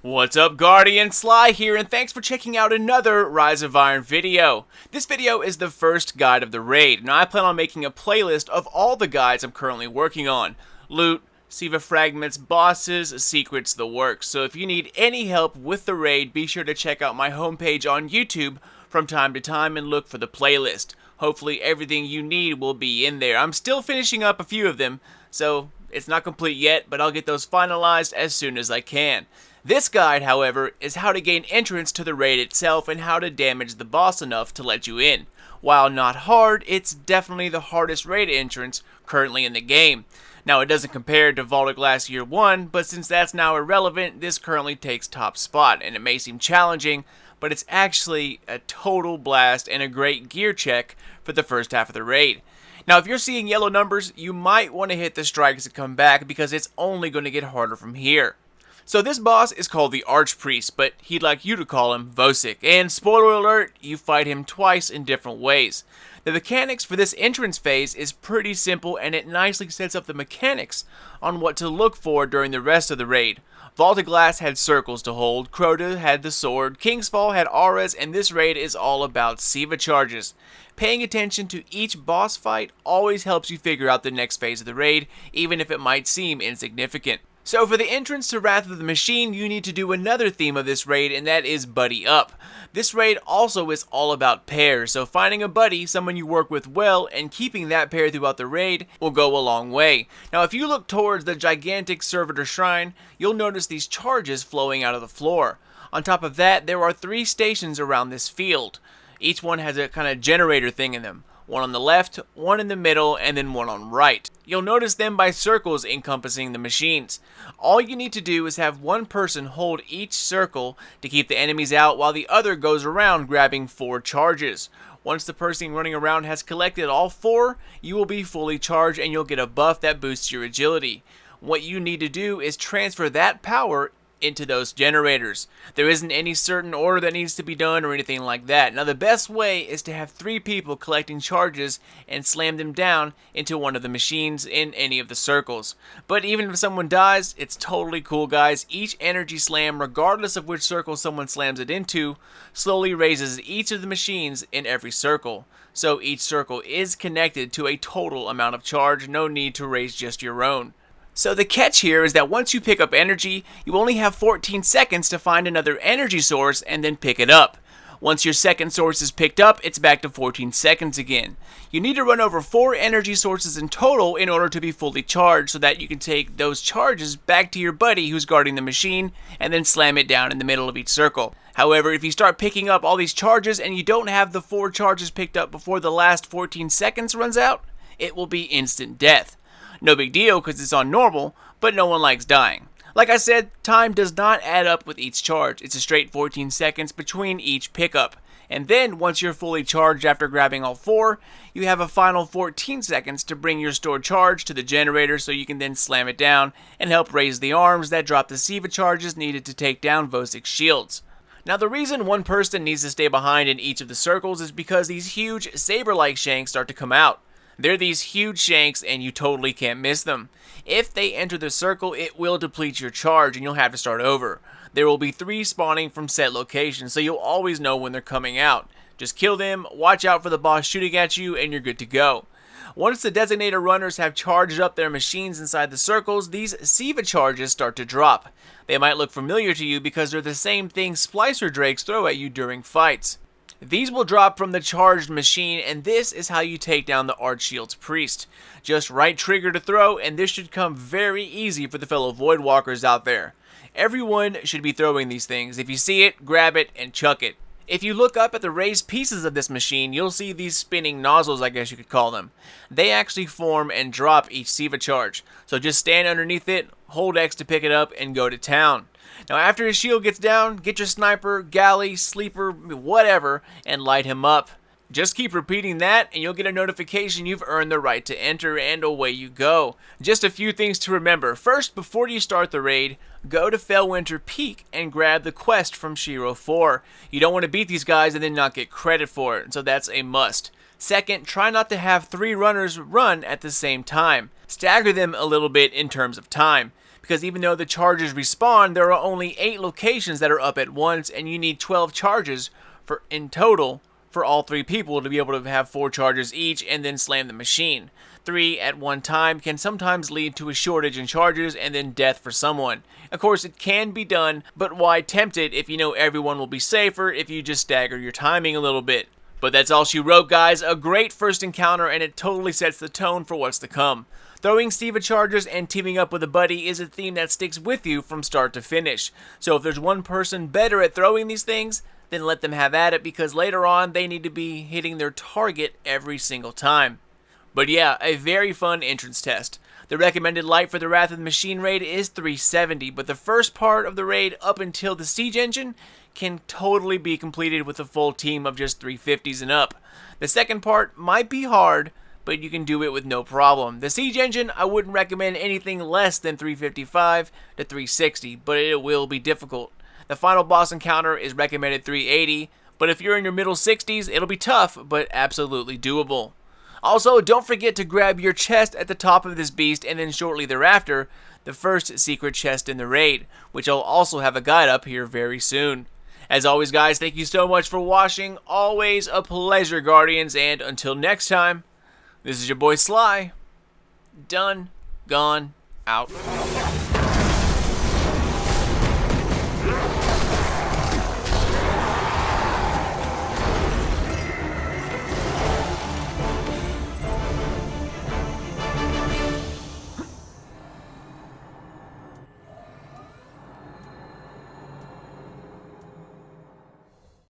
What's up, Guardian? Sly here, and thanks for checking out another Rise of Iron video. This video is the first guide of the raid. Now I plan on making a playlist of all the guides I'm currently working on. Loot, Seva fragments, bosses, secrets, the works. So if you need any help with the raid, be sure to check out my homepage on YouTube from time to time and look for the playlist. Hopefully everything you need will be in there. I'm still finishing up a few of them, so it's not complete yet, but I'll get those finalized as soon as I can. This guide, however, is how to gain entrance to the raid itself and how to damage the boss enough to let you in. While not hard, it's definitely the hardest raid entrance currently in the game. Now, it doesn't compare to Vosik Year 1, but since that's now irrelevant, this currently takes top spot, and it may seem challenging, but it's actually a total blast and a great gear check for the first half of the raid. Now, if you're seeing yellow numbers, you might want to hit the strikes to come back because it's only going to get harder from here. So this boss is called the Archpriest, but he'd like you to call him Vosik. And spoiler alert, you fight him twice in different ways. The mechanics for this entrance phase is pretty simple, and it nicely sets up the mechanics on what to look for during the rest of the raid. Vosik had circles to hold, Crota had the sword, Kingsfall had auras, and this raid is all about Seva Charges. Paying attention to each boss fight always helps you figure out the next phase of the raid, even if it might seem insignificant. So for the entrance to Wrath of the Machine, you need to do another theme of this raid, and that is Buddy Up. This raid also is all about pairs, so finding a buddy, someone you work with well, and keeping that pair throughout the raid will go a long way. Now if you look towards the gigantic Servitor Shrine, you'll notice these charges flowing out of the floor. On top of that, there are 3 stations around this field. Each one has a kind of generator thing in them. One on the left, one in the middle, and then one on right. You'll notice them by circles encompassing the machines. All you need to do is have one person hold each circle to keep the enemies out while the other goes around grabbing 4 charges. Once the person running around has collected all 4, you will be fully charged and you'll get a buff that boosts your agility. What you need to do is transfer that power into those generators. There isn't any certain order that needs to be done or anything like that. Now the best way is to have 3 people collecting charges and slam them down into one of the machines in any of the circles. But even if someone dies, it's totally cool, guys. Each energy slam, regardless of which circle someone slams it into, slowly raises each of the machines in every circle. So each circle is connected to a total amount of charge, no need to raise just your own. So the catch here is that once you pick up energy, you only have 14 seconds to find another energy source and then pick it up. Once your second source is picked up, it's back to 14 seconds again. You need to run over 4 energy sources in total in order to be fully charged so that you can take those charges back to your buddy who's guarding the machine and then slam it down in the middle of each circle. However, if you start picking up all these charges and you don't have the 4 charges picked up before the last 14 seconds runs out, it will be instant death. No big deal because it's on normal, but no one likes dying. Like I said, time does not add up with each charge. It's a straight 14 seconds between each pickup. And then, once you're fully charged after grabbing all 4, you have a final 14 seconds to bring your stored charge to the generator so you can then slam it down and help raise the arms that drop the Seva charges needed to take down Vosik's shields. Now the reason one person needs to stay behind in each of the circles is because these huge saber-like shanks start to come out. They're these huge shanks and you totally can't miss them. If they enter the circle, it will deplete your charge and you'll have to start over. There will be 3 spawning from set locations, so you'll always know when they're coming out. Just kill them, watch out for the boss shooting at you, and you're good to go. Once the designator runners have charged up their machines inside the circles, these Seva charges start to drop. They might look familiar to you because they're the same thing Splicer Drakes throw at you during fights. These will drop from the charged machine, and this is how you take down the Archshield's Priest. Just right trigger to throw, and this should come very easy for the fellow Voidwalkers out there. Everyone should be throwing these things. If you see it, grab it and chuck it. If you look up at the raised pieces of this machine, you'll see these spinning nozzles, I guess you could call them. They actually form and drop each Seva charge. So just stand underneath it, hold X to pick it up, and go to town. Now after his shield gets down, get your sniper, galley, sleeper, whatever, and light him up. Just keep repeating that and you'll get a notification you've earned the right to enter, and away you go. Just a few things to remember. First, before you start the raid, go to Fellwinter Peak and grab the quest from Shiro 4. You don't want to beat these guys and then not get credit for it, so that's a must. Second, try not to have 3 runners run at the same time. Stagger them a little bit in terms of time. because even though the charges respawn, there are only 8 locations that are up at once, and you need 12 charges in total for all 3 people to be able to have 4 charges each and then slam the machine. 3 at one time can sometimes lead to a shortage in charges and then death for someone. Of course, it can be done, but why tempt it if you know everyone will be safer if you just stagger your timing a little bit. But that's all she wrote, guys. A great first encounter, and it totally sets the tone for what's to come. Throwing Seva Charges and teaming up with a buddy is a theme that sticks with you from start to finish. So if there's one person better at throwing these things, then let them have at it, because later on they need to be hitting their target every single time. But yeah, a very fun entrance test. The recommended light for the Wrath of the Machine raid is 370, but the first part of the raid up until the siege engine can totally be completed with a full team of just 350s and up. The second part might be hard, but you can do it with no problem. The siege engine, I wouldn't recommend anything less than 355 to 360, but it will be difficult. The final boss encounter is recommended 380, but if you're in your middle 60s, it'll be tough, but absolutely doable. Also, don't forget to grab your chest at the top of this beast, and then shortly thereafter, the first secret chest in the raid, which I'll also have a guide up here very soon. As always, guys, thank you so much for watching. Always a pleasure, Guardians, and until next time, this is your boy Sly. Done, gone, out.